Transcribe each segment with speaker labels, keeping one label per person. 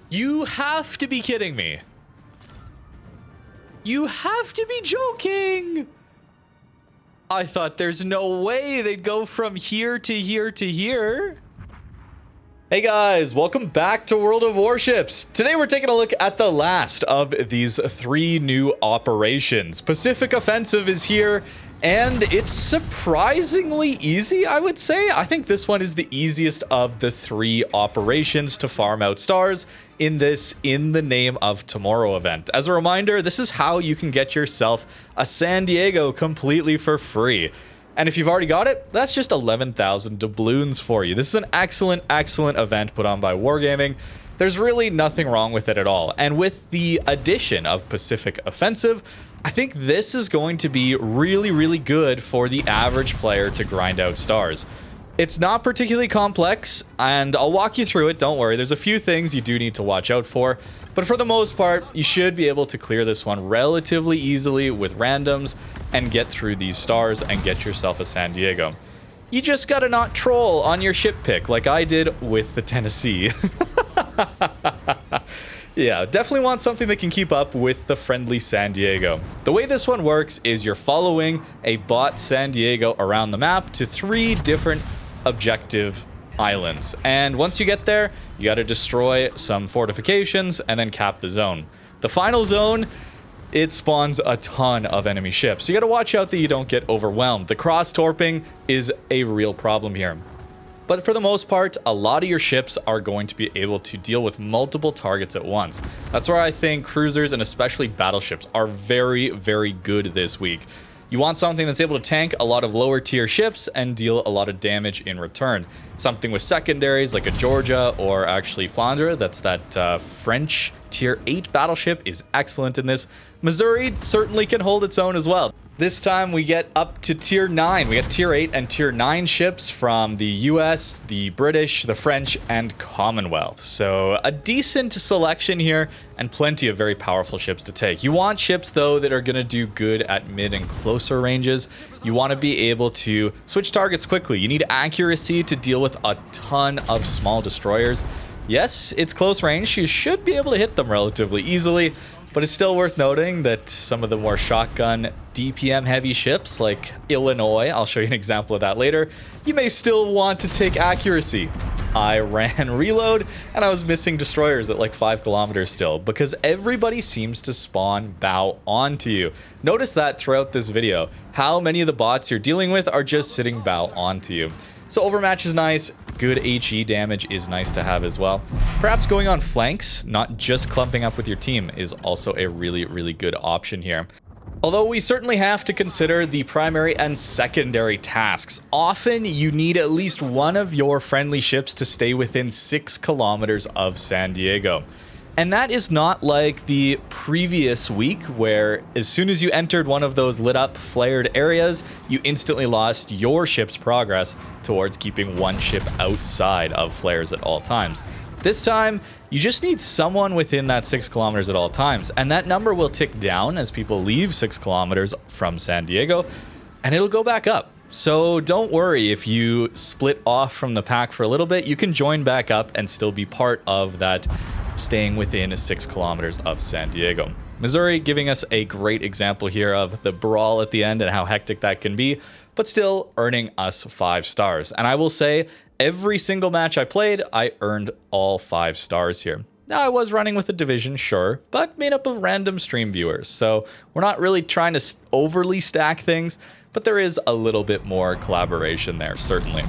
Speaker 1: You have to be kidding me. You have to be joking. I thought there's no way they'd go from here to here to here. Hey guys, welcome back to World of Warships. Today we're taking a look at the last of these 3 new operations. Pacific Offensive is here, and it's surprisingly easy, I would say. I think this one is the easiest of the 3 operations to farm out stars in this In the Name of Tomorrow event. As a reminder, this is how you can get yourself a San Diego completely for free. And if you've already got it, that's just 11,000 doubloons for you. This is an excellent, excellent event put on by Wargaming. There's really nothing wrong with it at all. And with the addition of Pacific Offensive, I think this is going to be really, really good for the average player to grind out stars. It's not particularly complex, and I'll walk you through it, don't worry. There's a few things you do need to watch out for, but for the most part, you should be able to clear this one relatively easily with randoms and get through these stars and get yourself a San Diego. You just gotta not troll on your ship pick like I did with the Tennessee. Yeah, definitely want something that can keep up with the friendly San Diego. The way this one works is you're following a bot San Diego around the map to 3 different objective islands. And once you get there, you got to destroy some fortifications and then cap the zone. The final zone, it spawns a ton of enemy ships. So you got to watch out that you don't get overwhelmed. The cross-torping is a real problem here. But for the most part, a lot of your ships are going to be able to deal with multiple targets at once. That's where I think cruisers and especially battleships are very, very good this week. You want something that's able to tank a lot of lower tier ships and deal a lot of damage in return. Something with secondaries like a Georgia or actually Flandre, that's that French tier 8 battleship, is excellent in this. Missouri certainly can hold its own as well. This time we get up to tier 9. We get tier 8 and tier 9 ships from the US, the British, the French, and Commonwealth. So a decent selection here and plenty of very powerful ships to take. You want ships though that are going to do good at mid and closer ranges. You want to be able to switch targets quickly. You need accuracy to deal with a ton of small destroyers. Yes, it's close range. You should be able to hit them relatively easily. But it's still worth noting that some of the more shotgun DPM heavy ships like Illinois, I'll show you an example of that later, you may still want to take accuracy. I ran reload and I was missing destroyers at like 5 kilometers still because everybody seems to spawn bow onto you. Notice that throughout this video, how many of the bots you're dealing with are just sitting bow onto you. So overmatch is nice. Good HE damage is nice to have as well. Perhaps going on flanks, not just clumping up with your team, is also a really, really good option here. Although we certainly have to consider the primary and secondary tasks. Often you need at least one of your friendly ships to stay within 6 kilometers of San Diego. And that is not like the previous week where as soon as you entered one of those lit up flared areas, you instantly lost your ship's progress towards keeping one ship outside of flares at all times. This time, you just need someone within that 6 kilometers at all times, and that number will tick down as people leave 6 kilometers from San Diego, and it'll go back up. So don't worry if you split off from the pack for a little bit, you can join back up and still be part of that staying within 6 kilometers of San Diego. Missouri giving us a great example here of the brawl at the end and how hectic that can be, but still earning us 5 stars. And I will say, every single match I played, I earned all 5 stars here. Now, I was running with a division, sure, but made up of random stream viewers, so we're not really trying to overly stack things, but there is a little bit more collaboration there, certainly.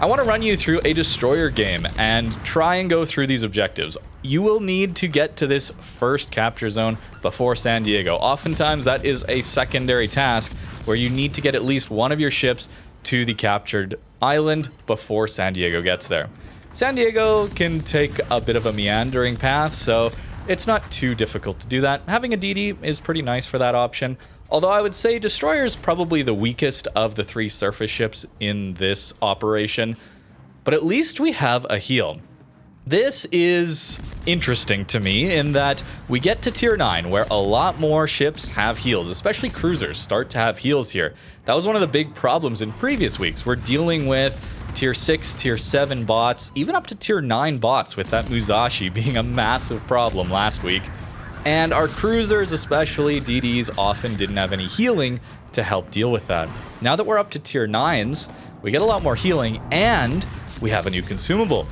Speaker 1: I want to run you through a destroyer game and try and go through these objectives. You will need to get to this first capture zone before San Diego. Oftentimes, that is a secondary task where you need to get at least one of your ships to the captured island before San Diego gets there. San Diego can take a bit of a meandering path, so it's not too difficult to do that. Having a DD is pretty nice for that option. Although I would say Destroyer is probably the weakest of the 3 surface ships in this operation, but at least we have a heal. This is interesting to me in that we get to tier 9 where a lot more ships have heals, especially cruisers start to have heals here. That was one of the big problems in previous weeks. We're dealing with tier 6, tier 7 bots, even up to tier 9 bots, with that Musashi being a massive problem last week. And our cruisers, especially DDs, often didn't have any healing to help deal with that. Now that we're up to tier 9s, we get a lot more healing, and we have a new consumable.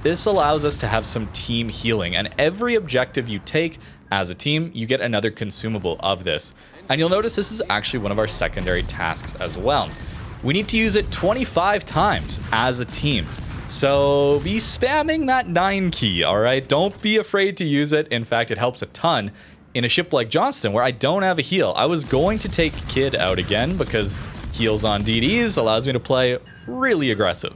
Speaker 1: This allows us to have some team healing, and every objective you take as a team, you get another consumable of this. And you'll notice this is actually one of our secondary tasks as well. We need to use it 25 times as a team. So be spamming that 9 key, all right? Don't be afraid to use it. In fact, it helps a ton in a ship like Johnston, where I don't have a heal. I was going to take Kid out again because heals on DDs allows me to play really aggressive.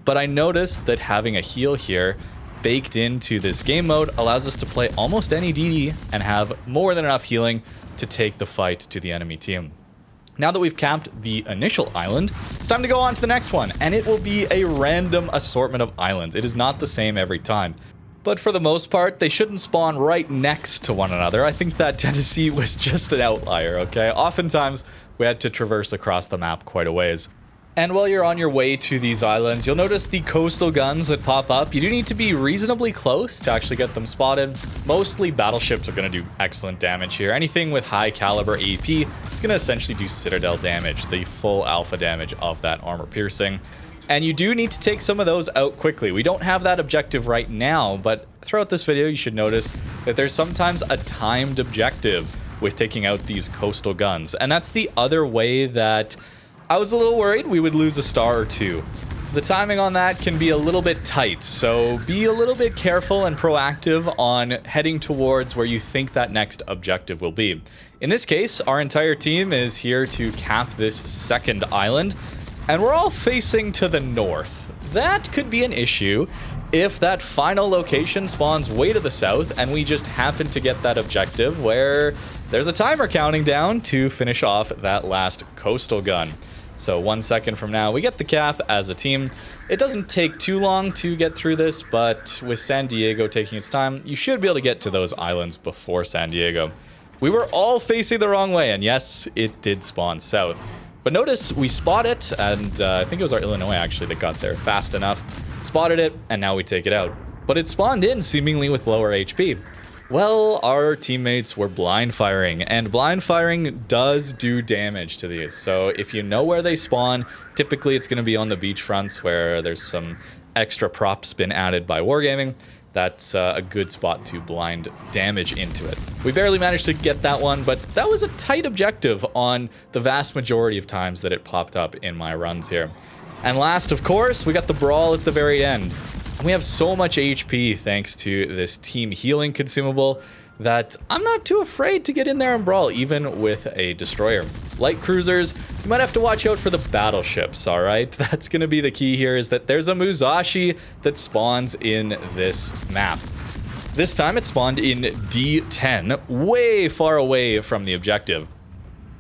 Speaker 1: But I noticed that having a heal here baked into this game mode allows us to play almost any DD and have more than enough healing to take the fight to the enemy team. Now that we've capped the initial island, it's time to go on to the next one, and it will be a random assortment of islands. It is not the same every time, but for the most part, they shouldn't spawn right next to one another. I think that tendency was just an outlier, okay? Oftentimes, we had to traverse across the map quite a ways. And while you're on your way to these islands, you'll notice the coastal guns that pop up. You do need to be reasonably close to actually get them spotted. Mostly battleships are going to do excellent damage here. Anything with high caliber AP, it's going to essentially do citadel damage, the full alpha damage of that armor piercing. And you do need to take some of those out quickly. We don't have that objective right now, but throughout this video, you should notice that there's sometimes a timed objective with taking out these coastal guns. And that's the other way that I was a little worried we would lose a star or two. The timing on that can be a little bit tight, so be a little bit careful and proactive on heading towards where you think that next objective will be. In this case, our entire team is here to cap this second island, and we're all facing to the north. That could be an issue if that final location spawns way to the south and we just happen to get that objective where there's a timer counting down to finish off that last coastal gun. So 1 second from now, we get the cap as a team. It doesn't take too long to get through this, but with San Diego taking its time, you should be able to get to those islands before San Diego. We were all facing the wrong way, and yes, it did spawn south. But notice we spot it, and I think it was our Illinois actually that got there fast enough. Spotted it, and now we take it out. But it spawned in seemingly with lower HP. Well, our teammates were blind firing, and blind firing does do damage to these. So if you know where they spawn, typically it's going to be on the beach fronts where there's some extra props been added by Wargaming. That's a good spot to blind damage into it. We barely managed to get that one, but that was a tight objective on the vast majority of times that it popped up in my runs here. And last, of course, we got the brawl at the very end. We have so much HP thanks to this team healing consumable that I'm not too afraid to get in there and brawl, even with a destroyer. Light cruisers, you might have to watch out for the battleships, all right? That's going to be the key here, is that there's a Musashi that spawns in this map. This time it spawned in D10, way far away from the objective.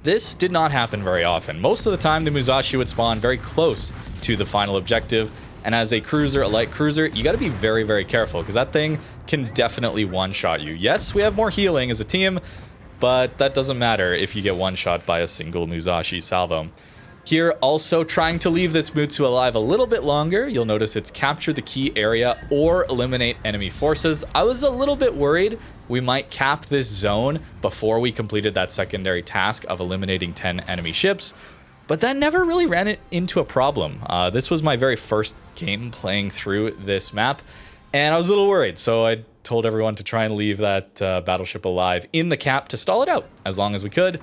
Speaker 1: This did not happen very often. Most of the time, the Musashi would spawn very close to the final objective. And as a cruiser, a light cruiser, you got to be very, very careful because that thing can definitely one-shot you. Yes, we have more healing as a team, but that doesn't matter if you get one-shot by a single Musashi salvo. Here, also trying to leave this Mutsu alive a little bit longer. You'll notice it's capture the key area or eliminate enemy forces. I was a little bit worried we might cap this zone before we completed that secondary task of eliminating 10 enemy ships. But that never really ran it into a problem. This was my very first game playing through this map, and I was a little worried, so I told everyone to try and leave that battleship alive in the cap to stall it out as long as we could,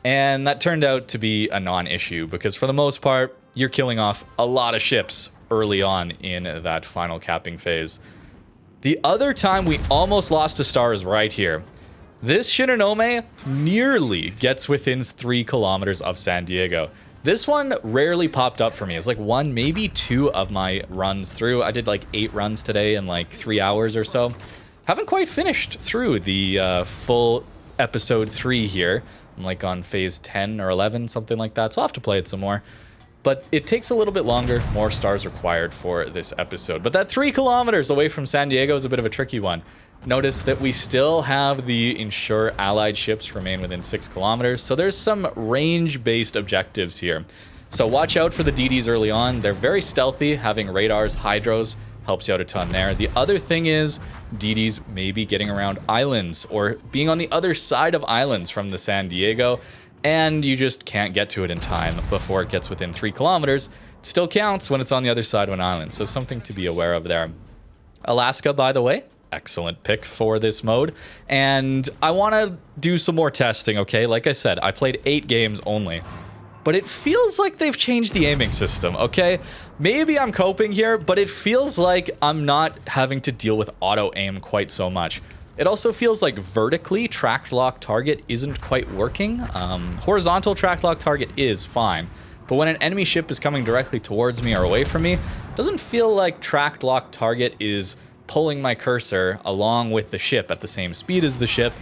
Speaker 1: and that turned out to be a non-issue, because for the most part, you're killing off a lot of ships early on in that final capping phase. The other time we almost lost a star is right here. This Shinonome nearly gets within 3 kilometers of San Diego. This one rarely popped up for me. It's like 1, maybe 2 of my runs through. I did like 8 runs today in like 3 hours or so. Haven't quite finished through the full episode 3 here. I'm like on phase 10 or 11, something like that. So I'll have to play it some more. But it takes a little bit longer, more stars required for this episode. But that 3 kilometers away from San Diego is a bit of a tricky one. Notice that we still have the ensure allied ships remain within 6 kilometers, so there's some range-based objectives here. So watch out for the DDs early on. They're very stealthy. Having radars, hydros helps you out a ton there. The other thing is DDs maybe getting around islands or being on the other side of islands from the San Diego, and you just can't get to it in time before it gets within 3 kilometers. It still counts when it's on the other side of an island, so something to be aware of there. Alaska, by the way, excellent pick for this mode, and I want to do some more testing, okay? Like I said, I played 8 games only, but it feels like they've changed the aiming system, okay? Maybe I'm coping here, but it feels like I'm not having to deal with auto aim quite so much. It also feels like vertically tracked lock target isn't quite working. Horizontal tracked lock target is fine, but when an enemy ship is coming directly towards me or away from me, it doesn't feel like tracked lock target is pulling my cursor along with the ship at the same speed as the ship,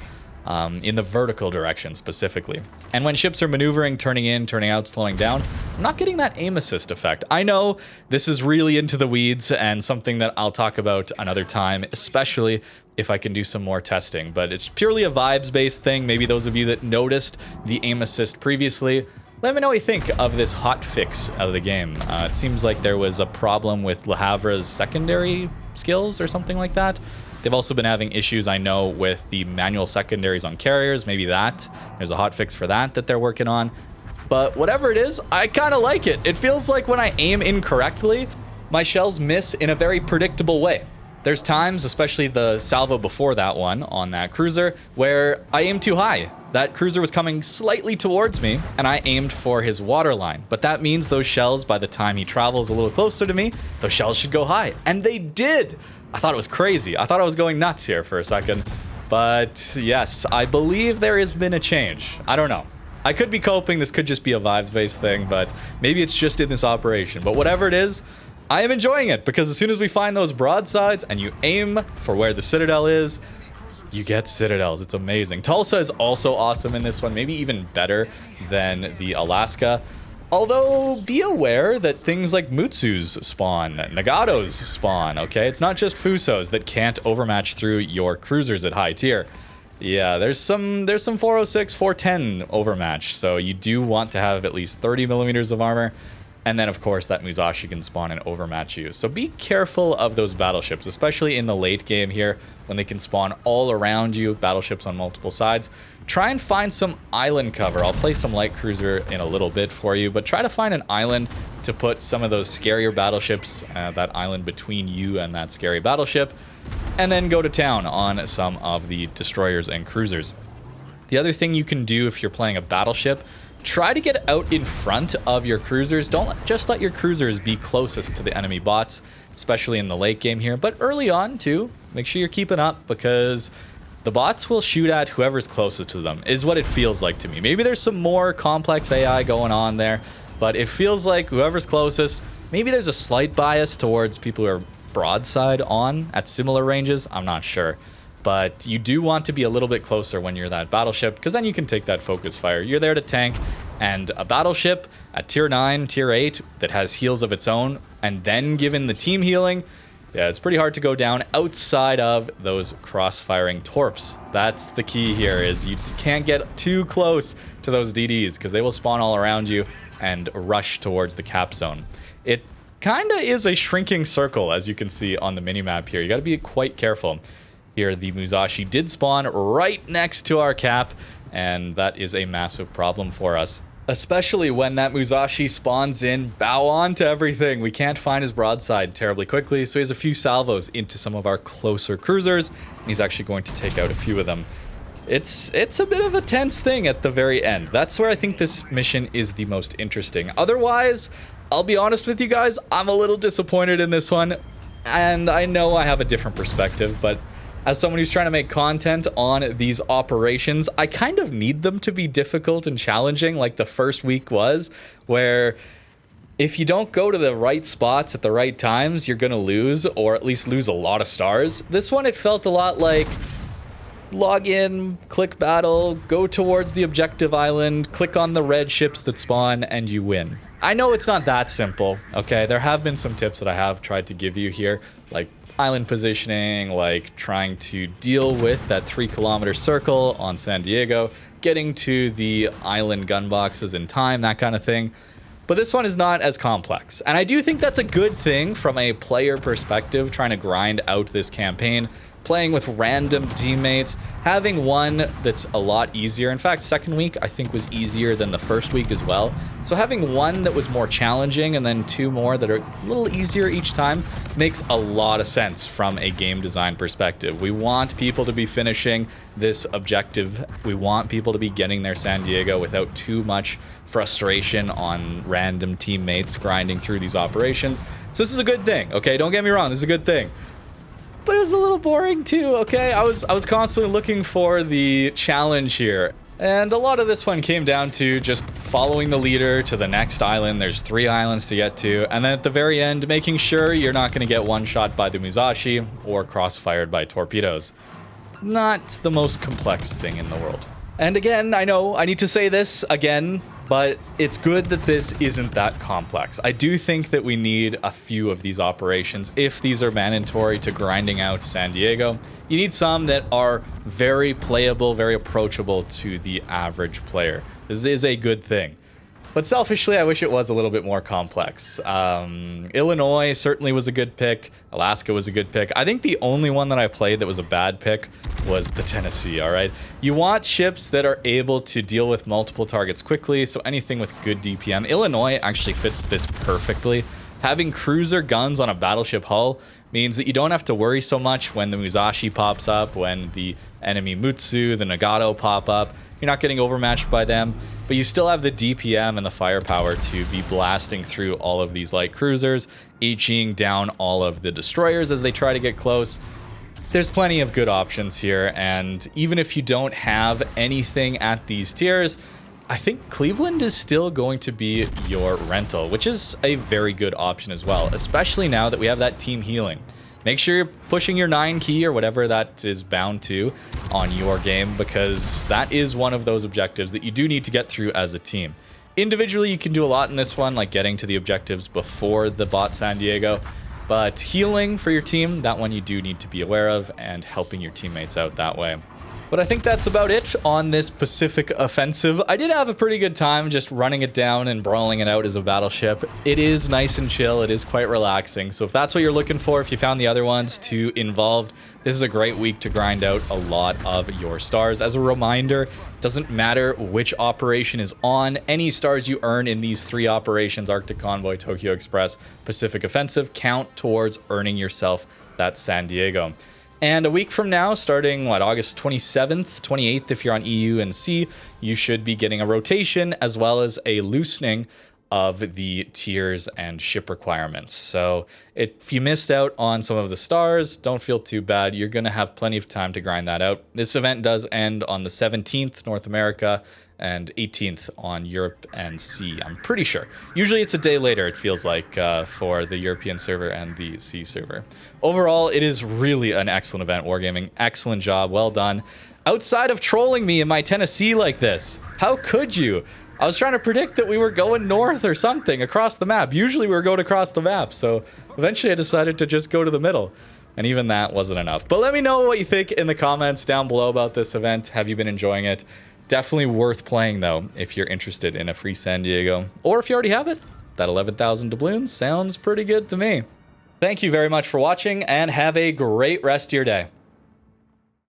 Speaker 1: in the vertical direction specifically. And when ships are maneuvering, turning in, turning out, slowing down, I'm not getting that aim assist effect. I know this is really into the weeds and something that I'll talk about another time, especially if I can do some more testing, but it's purely a vibes-based thing. Maybe those of you that noticed the aim assist previously, let me know what you think of this hot fix of the game. It seems like there was a problem with Le Havre's secondary skills or something like that. They've also been having issues, I know, with the manual secondaries on carriers. Maybe there's a hot fix for that they're working on. But whatever it is, I kind of like it. It feels like when I aim incorrectly, my shells miss in a very predictable way. There's times, especially the salvo before that one on that cruiser, where I aimed too high. That cruiser was coming slightly towards me, and I aimed for his waterline. But that means those shells, by the time he travels a little closer to me, those shells should go high. And they did! I thought it was crazy. I thought I was going nuts here for a second. But yes, I believe there has been a change. I don't know. I could be coping. This could just be a vibes-based thing, but maybe it's just in this operation. But whatever it is, I am enjoying it, because as soon as we find those broadsides and you aim for where the Citadel is, you get Citadels. It's amazing. Tulsa is also awesome in this one, maybe even better than the Alaska. Although, be aware that things like Mutsus spawn, Nagatos spawn, okay? It's not just Fusos that can't overmatch through your cruisers at high tier. Yeah, there's some 406, 410 overmatch, so you do want to have at least 30 millimeters of armor. And then, of course, that Musashi can spawn and overmatch you. So be careful of those battleships, especially in the late game here, when they can spawn all around you, battleships on multiple sides. Try and find some island cover. I'll play some light cruiser in a little bit for you, but try to find an island to put some of those scarier battleships, that island between you and that scary battleship, and then go to town on some of the destroyers and cruisers. The other thing you can do if you're playing a battleship, try to get out in front of your cruisers. Don't just let your cruisers be closest to the enemy bots, especially in the late game here, but early on too. Make sure you're keeping up, because the bots will shoot at whoever's closest to them, is what it feels like to me. Maybe there's some more complex AI going on there, but it feels like whoever's closest, maybe there's a slight bias towards people who are broadside on at similar ranges. I'm not sure. But you do want to be a little bit closer when you're that battleship, because then you can take that focus fire. You're there to tank, and a battleship at tier 9, tier 8 that has heals of its own, and then given the team healing, yeah, it's pretty hard to go down outside of those cross-firing torps. That's the key here, is you can't get too close to those DDs, because they will spawn all around you and rush towards the cap zone. It kind of is a shrinking circle, as you can see on the minimap here. You got to be quite careful. Here, the Musashi did spawn right next to our cap, and that is a massive problem for us. Especially when that Musashi spawns in, bow on to everything. We can't find his broadside terribly quickly, so he has a few salvos into some of our closer cruisers, and he's actually going to take out a few of them. It's a bit of a tense thing at the very end. That's where I think this mission is the most interesting. Otherwise, I'll be honest with you guys, I'm a little disappointed in this one, and I know I have a different perspective, but as someone who's trying to make content on these operations, I kind of need them to be difficult and challenging, like the first week was, where if you don't go to the right spots at the right times, you're going to lose, or at least lose a lot of stars. This one, it felt a lot like log in, click battle, go towards the objective island, click on the red ships that spawn, and you win. I know it's not that simple, okay? There have been some tips that I have tried to give you here, like island positioning, like trying to deal with that 3-kilometer circle on San Diego, getting to the island gun boxes in time, that kind of thing. But this one is not as complex. And I do think that's a good thing from a player perspective, trying to grind out this campaign, playing with random teammates, having one that's a lot easier. In fact, second week I think was easier than the first week as well. So having one that was more challenging and then two more that are a little easier each time makes a lot of sense from a game design perspective. We want people to be finishing this objective. We want people to be getting their San Diego without too much frustration on random teammates grinding through these operations. So this is a good thing, okay? Don't get me wrong, this is a good thing. But it was a little boring too, okay? I was constantly looking for the challenge here. And a lot of this one came down to just following the leader to the next island. There's 3 islands to get to. And then at the very end, making sure you're not going to get one-shot by the Musashi or cross-fired by torpedoes. Not the most complex thing in the world. And again, I know I need to say this again, but it's good that this isn't that complex. I do think that we need a few of these operations if these are mandatory to grinding out San Diego. You need some that are very playable, very approachable to the average player. This is a good thing. But selfishly, I wish it was a little bit more complex. Illinois certainly was a good pick. Alaska was a good pick. I think the only one that I played that was a bad pick was the Tennessee, all right? You want ships that are able to deal with multiple targets quickly, so anything with good DPM. Illinois actually fits this perfectly. Having cruiser guns on a battleship hull means that you don't have to worry so much when the Musashi pops up, when the enemy Mutsu, the Nagato pop up. You're not getting overmatched by them, but you still have the DPM and the firepower to be blasting through all of these light cruisers, HEing down all of the destroyers as they try to get close. There's plenty of good options here, and even if you don't have anything at these tiers, I think Cleveland is still going to be your rental, which is a very good option as well, especially now that we have that team healing. Make sure you're pushing your 9 key or whatever that is bound to on your game, because that is one of those objectives that you do need to get through as a team. Individually, you can do a lot in this one, like getting to the objectives before the bot San Diego, but healing for your team, that one you do need to be aware of, and helping your teammates out that way. But I think that's about it on this Pacific offensive. I did have a pretty good time just running it down and brawling it out as a battleship. It is nice and chill. It is quite relaxing. So if that's what you're looking for, if you found the other ones too involved, this is a great week to grind out a lot of your stars. As a reminder, doesn't matter which operation is on, any stars you earn in these 3 operations, Arctic Convoy, Tokyo Express, Pacific Offensive, count towards earning yourself that San Diego. And a week from now, starting, August 27th, 28th, if you're on EU and C, you should be getting a rotation as well as a loosening of the tiers and ship requirements. So if you missed out on some of the stars, don't feel too bad. You're going to have plenty of time to grind that out. This event does end on the 17th, North America, and 18th on Europe and C, I'm pretty sure. Usually it's a day later, it feels like, for the European server and the C server. Overall, it is really an excellent event, Wargaming. Excellent job, well done. Outside of trolling me in my Tennessee like this, how could you? I was trying to predict that we were going north or something across the map. Usually we were going across the map, so eventually I decided to just go to the middle. And even that wasn't enough. But let me know what you think in the comments down below about this event. Have you been enjoying it? Definitely worth playing, though, if you're interested in a free San Diego. Or if you already have it, that 11,000 doubloons sounds pretty good to me. Thank you very much for watching, and have a great rest of your day.